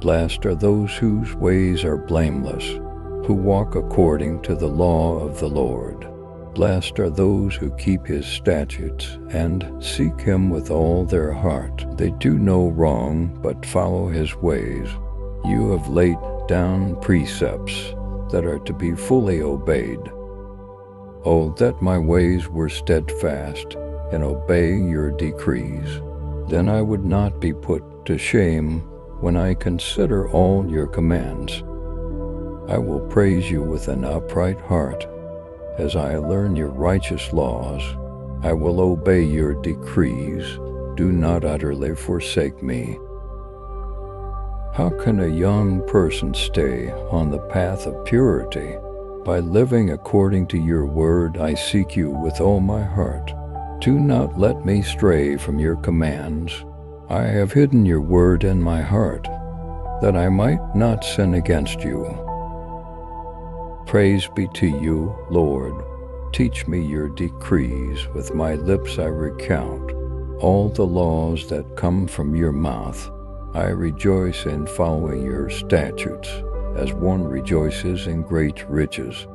Blessed are those whose ways are blameless, who walk according to the law of the Lord. Blessed are those who keep his statutes and seek him with all their heart. They do no wrong, but follow his ways. You have laid down precepts that are to be fully obeyed. Oh, that my ways were steadfast, and obey your decrees. Then I would not be put to shame when I consider all your commands. I will praise you with an upright heart. As I learn your righteous laws, I will obey your decrees. Do not utterly forsake me. How can a young person stay on the path of purity? By living according to your word, I seek you with all my heart. Do not let me stray from your commands. I have hidden your word in my heart, that I might not sin against you. Praise be to you, Lord. Teach me your decrees. With my lips I recount all the laws that come from your mouth. I rejoice in following your statutes, as one rejoices in great riches.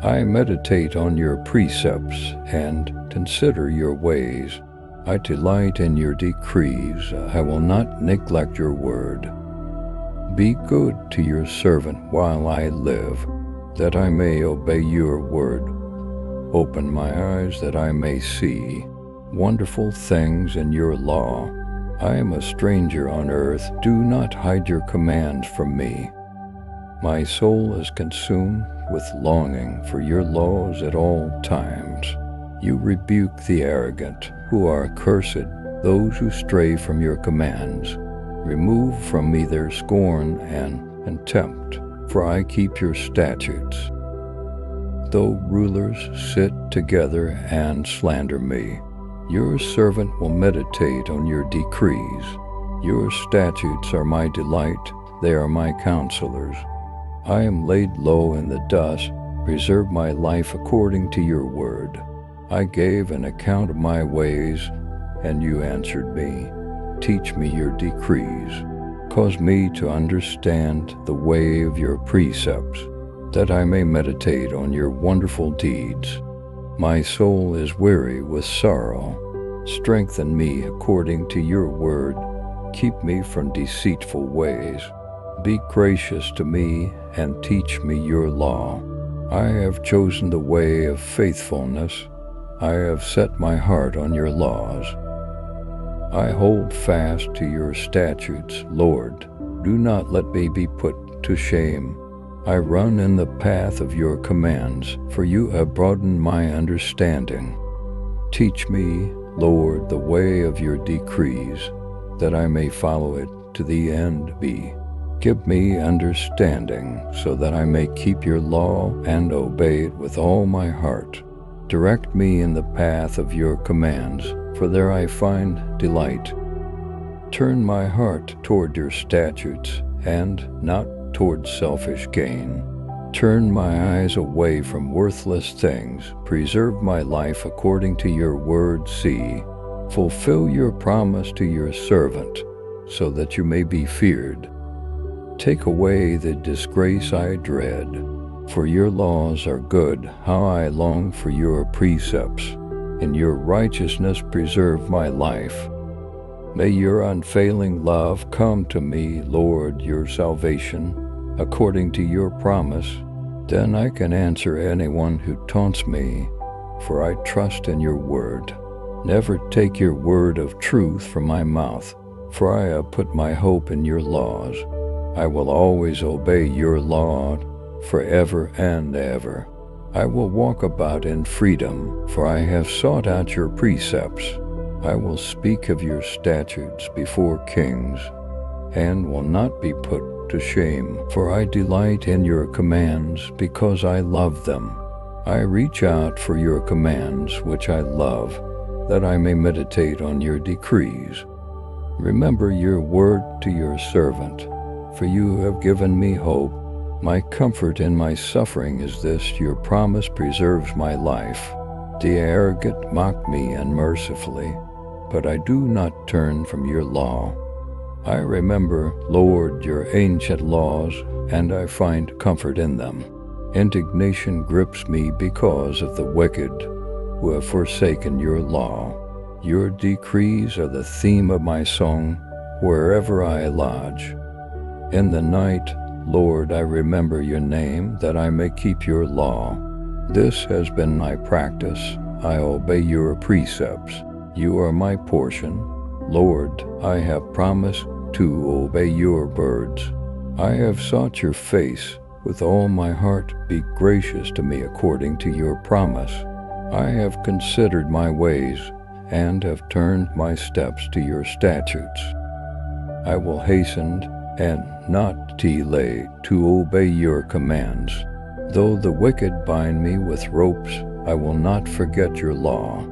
I meditate on your precepts and consider your ways. I delight in your decrees. I will not neglect your word. Be good to your servant while I live, that I may obey your word. Open my eyes that I may see wonderful things in your law. I am a stranger on earth. Do not hide your commands from me. My soul is consumed with longing for your laws at all times. You rebuke the arrogant, who are cursed, those who stray from your commands. Remove from me their scorn and contempt, for I keep your statutes. Though rulers sit together and slander me, your servant will meditate on your decrees. Your statutes are my delight, they are my counselors. I am laid low in the dust. Preserve my life according to your word. I gave an account of my ways, and you answered me. Teach me your decrees. Cause me to understand the way of your precepts, that I may meditate on your wonderful deeds. My soul is weary with sorrow. Strengthen me according to your word. Keep me from deceitful ways. Be gracious to me and teach me your law. I have chosen the way of faithfulness. I have set my heart on your laws. I hold fast to your statutes, Lord. Do not let me be put to shame. I run in the path of your commands, for you have broadened my understanding. Teach me, Lord, the way of your decrees, that I may follow it to the end. Give me understanding, so that I may keep your law and obey it with all my heart. Direct me in the path of your commands, for there I find delight. Turn my heart toward your statutes, and not toward selfish gain. Turn my eyes away from worthless things. Preserve my life according to your word. Fulfill your promise to your servant, so that you may be feared. Take away the disgrace I dread, for your laws are good. How I long for your precepts. In your righteousness preserve my life. May your unfailing love come to me, Lord, your salvation, according to your promise. Then I can answer anyone who taunts me, for I trust in your word. Never take your word of truth from my mouth, for I have put my hope in your laws. I will always obey your law, forever and ever. I will walk about in freedom, for I have sought out your precepts. I will speak of your statutes before kings, and will not be put to shame, for I delight in your commands because I love them. I reach out for your commands, which I love, that I may meditate on your decrees. Remember your word to your servant, for you have given me hope. My comfort in my suffering is this: your promise preserves my life. The arrogant mock me unmercifully, but I do not turn from your law. I remember, Lord, your ancient laws, and I find comfort in them. Indignation grips me because of the wicked who have forsaken your law. Your decrees are the theme of my song wherever I lodge. In the night, Lord, I remember your name, that I may keep your law. This has been my practice. I obey your precepts. You are my portion. Lord, I have promised to obey your words. I have sought your face with all my heart. Be gracious to me according to your promise. I have considered my ways and have turned my steps to your statutes. I will hasten and not delay to obey your commands. Though the wicked bind me with ropes, I will not forget your law.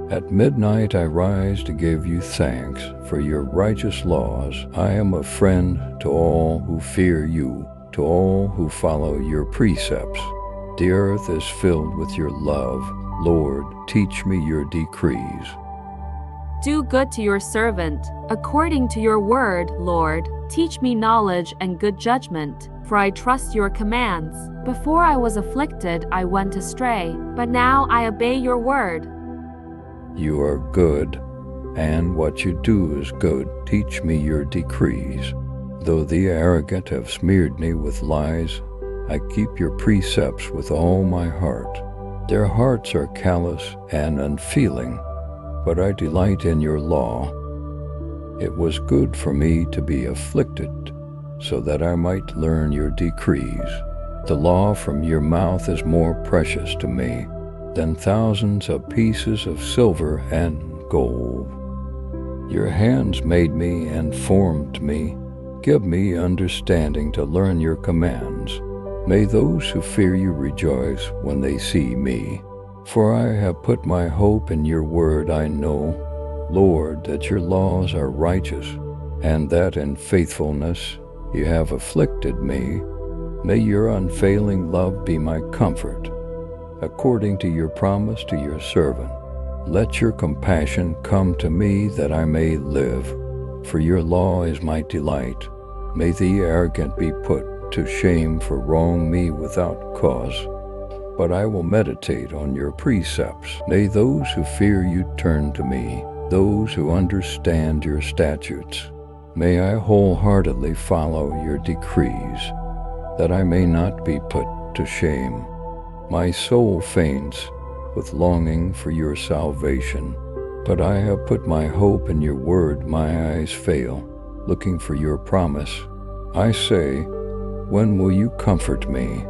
At midnight I rise to give you thanks for your righteous laws. I am a friend to all who fear you, to all who follow your precepts. The earth is filled with your love. Lord, teach me your decrees. Do good to your servant, according to your word, Lord. Teach me knowledge and good judgment, for I trust your commands. Before I was afflicted, I went astray, but now I obey your word. You are good, and what you do is good. Teach me your decrees. Though the arrogant have smeared me with lies, I keep your precepts with all my heart. Their hearts are callous and unfeeling, but I delight in your law. It was good for me to be afflicted, so that I might learn your decrees. The law from your mouth is more precious to me than thousands of pieces of silver and gold. Your hands made me and formed me. Give me understanding to learn your commands. May those who fear you rejoice when they see me. For I have put my hope in your word. I know, Lord, that your laws are righteous, and that in faithfulness you have afflicted me. May your unfailing love be my comfort, according to your promise to your servant. Let your compassion come to me that I may live, for your law is my delight. May the arrogant be put to shame for wronging me without cause, but I will meditate on your precepts. May those who fear you turn to me, those who understand your statutes. May I wholeheartedly follow your decrees, that I may not be put to shame. My soul faints with longing for your salvation, but I have put my hope in your word. My eyes fail, looking for your promise. I say, when will you comfort me?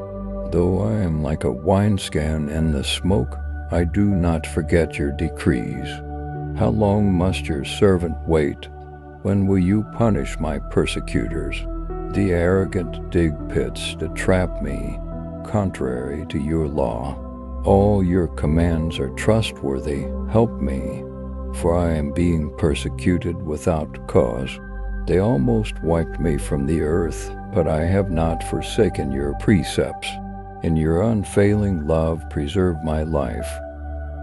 Though I am like a wineskin in the smoke, I do not forget your decrees. How long must your servant wait? When will you punish my persecutors? The arrogant dig pits to trap me, contrary to your law. All your commands are trustworthy. Help me, for I am being persecuted without cause. They almost wiped me from the earth, but I have not forsaken your precepts. In your unfailing love preserve my life,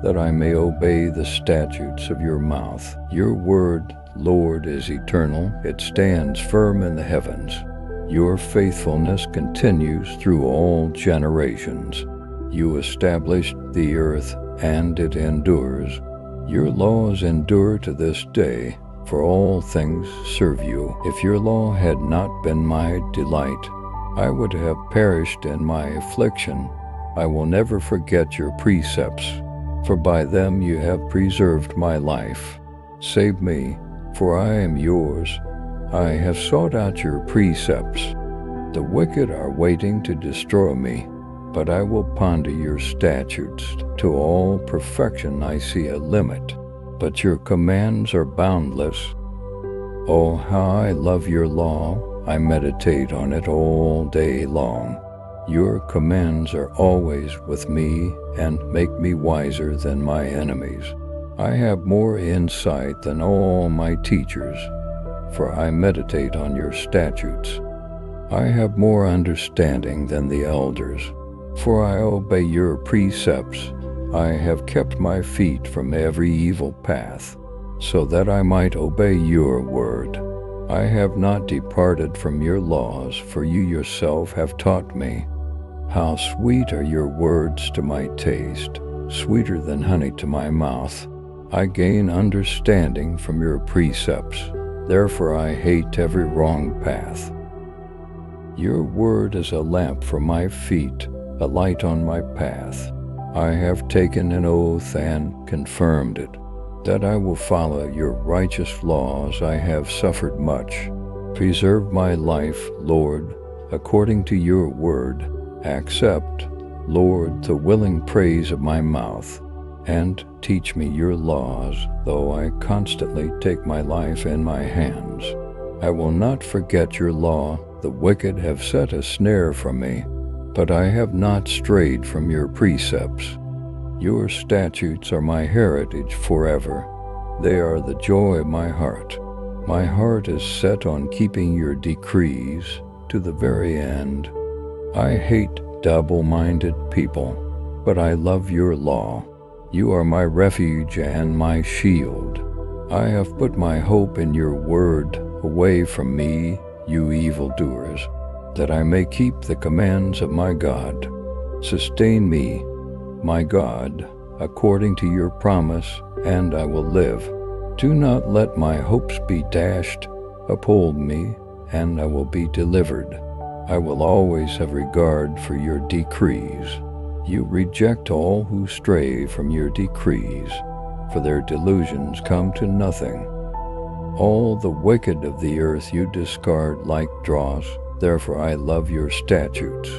that I may obey the statutes of your mouth. Your word, Lord, is eternal. It stands firm in the heavens. Your faithfulness continues through all generations. You established the earth, and it endures. Your laws endure to this day, for all things serve you. If your law had not been my delight, I would have perished in my affliction. I will never forget your precepts, for by them you have preserved my life. Save me, for I am yours. I have sought out your precepts. The wicked are waiting to destroy me, but I will ponder your statutes. To all perfection I see a limit, but your commands are boundless. Oh, how I love your law. I meditate on it all day long. Your commands are always with me and make me wiser than my enemies. I have more insight than all my teachers, for I meditate on your statutes. I have more understanding than the elders, for I obey your precepts. I have kept my feet from every evil path, so that I might obey your word. I have not departed from your laws, for you yourself have taught me. How sweet are your words to my taste, sweeter than honey to my mouth. I gain understanding from your precepts, therefore I hate every wrong path. Your word is a lamp for my feet, a light on my path. I have taken an oath and confirmed it, that I will follow your righteous laws. I have suffered much. Preserve my life, Lord, according to your word. Accept, Lord, the willing praise of my mouth, and teach me your laws, though I constantly take my life in my hands. I will not forget your law. The wicked have set a snare for me, but I have not strayed from your precepts. Your statutes are my heritage forever. They are the joy of my heart. My heart is set on keeping your decrees to the very end. I hate double-minded people, but I love your law. You are my refuge and my shield. I have put my hope in your word. Away from me, you evildoers, that I may keep the commands of my God. Sustain me, my God, according to your promise, and I will live. Do not let my hopes be dashed. Uphold me, and I will be delivered. I will always have regard for your decrees. You reject all who stray from your decrees, for their delusions come to nothing. All the wicked of the earth you discard like dross, therefore I love your statutes.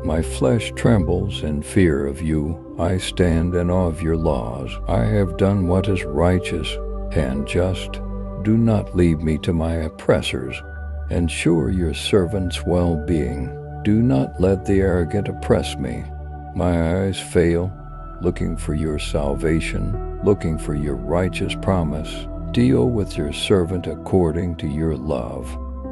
My flesh trembles in fear of you. I stand in awe of your laws. I have done what is righteous and just. Do not leave me to my oppressors. Ensure your servant's well-being. Do not let the arrogant oppress me. My eyes fail, looking for your salvation, looking for your righteous promise. Deal with your servant according to your love,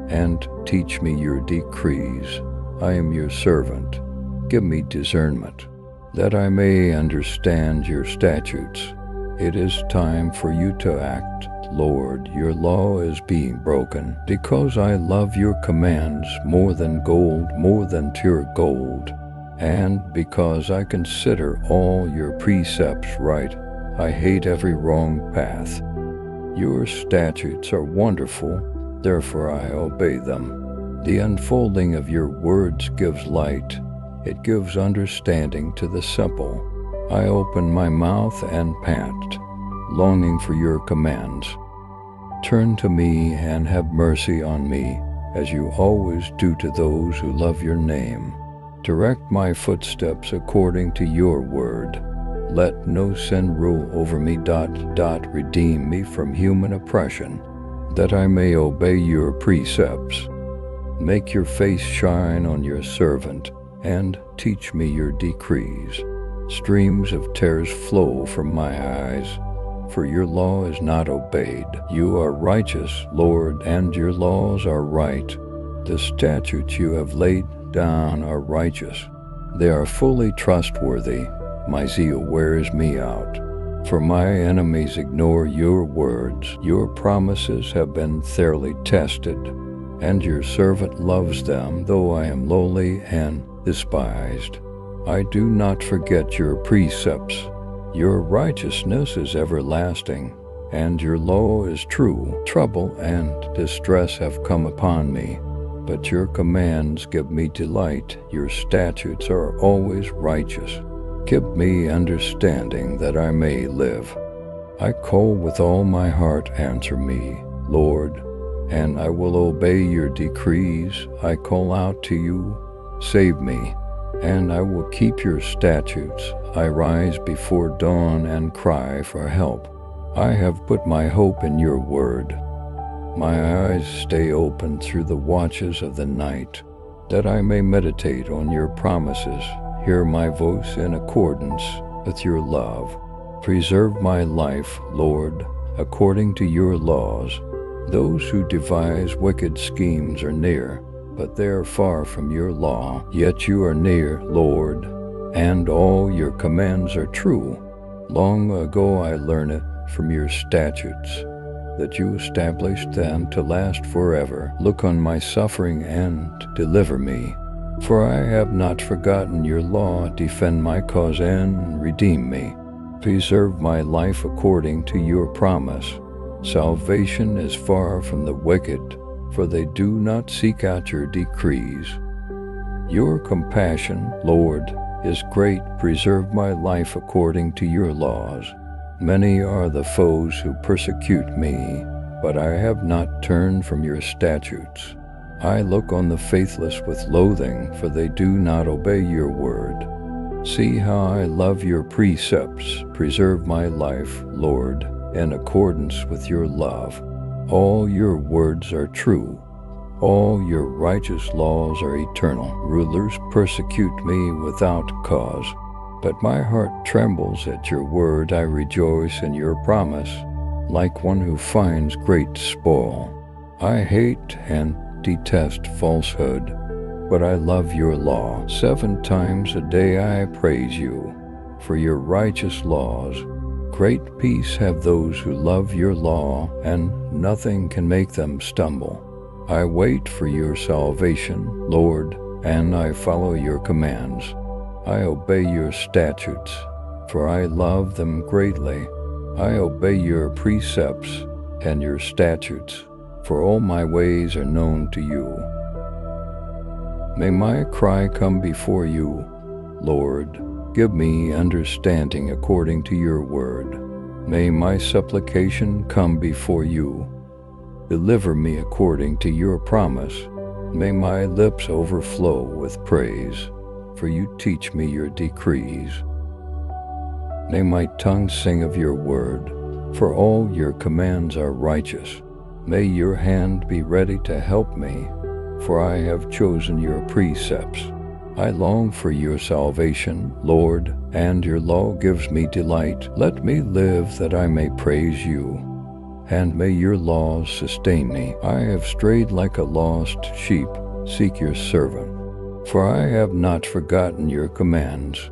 and teach me your decrees. I am your servant. Give me discernment, that I may understand your statutes. It is time for you to act, Lord. Your law is being broken, because I love your commands more than gold, more than pure gold. And because I consider all your precepts right, I hate every wrong path. Your statutes are wonderful, therefore I obey them. The unfolding of your words gives light. It gives understanding to the simple. I open my mouth and pant, longing for your commands. Turn to me and have mercy on me, as you always do to those who love your name. Direct my footsteps according to your word. Let no sin rule over me. Redeem me from human oppression, that I may obey your precepts. Make your face shine on your servant, and teach me your decrees. Streams of tears flow from my eyes, for your law is not obeyed. You are righteous, Lord, and your laws are right. The statutes you have laid down are righteous. They are fully trustworthy. My zeal wears me out, for my enemies ignore your words. Your promises have been thoroughly tested, and your servant loves them, though I am lowly and despised. I do not forget your precepts. Your righteousness is everlasting, and your law is true. Trouble and distress have come upon me, but your commands give me delight. Your statutes are always righteous. Give me understanding that I may live. I call with all my heart. Answer me, Lord, and I will obey your decrees. I call out to you, save me, and I will keep your statutes. I rise before dawn and cry for help. I have put my hope in your word. My eyes stay open through the watches of the night, that I may meditate on your promises. Hear my voice in accordance with your love. Preserve my life, Lord, according to your laws. Those who devise wicked schemes are near, but they are far from your law. Yet you are near, Lord, and all your commands are true. Long ago I learned it from your statutes. that you established then to last forever. Look on my suffering and deliver me. For I have not forgotten your law. Defend my cause and redeem me. Preserve my life according to your promise. Salvation is far from the wicked, for they do not seek out your decrees. Your compassion, Lord, is great. Preserve my life according to your laws. Many are the foes who persecute me, but I have not turned from your statutes. I look on the faithless with loathing, for they do not obey your word. See how I love your precepts. Preserve my life, Lord, in accordance with your love. All your words are true. All your righteous laws are eternal. Rulers persecute me without cause, but my heart trembles at your word. I rejoice in your promise, like one who finds great spoil. I hate and detest falsehood, but I love your law. 7 times a day I praise you for your righteous laws. Great peace have those who love your law, and nothing can make them stumble. I wait for your salvation, Lord, and I follow your commands. I obey your statutes, for I love them greatly. I obey your precepts and your statutes, for all my ways are known to you. May my cry come before you, Lord. Give me understanding according to your word. May my supplication come before you. Deliver me according to your promise. May my lips overflow with praise, for you teach me your decrees. May my tongue sing of your word, for all your commands are righteous. May your hand be ready to help me, for I have chosen your precepts. I long for your salvation, Lord, and your law gives me delight. Let me live that I may praise you, and may your laws sustain me. I have strayed like a lost sheep. Seek your servant, for I have not forgotten your commands.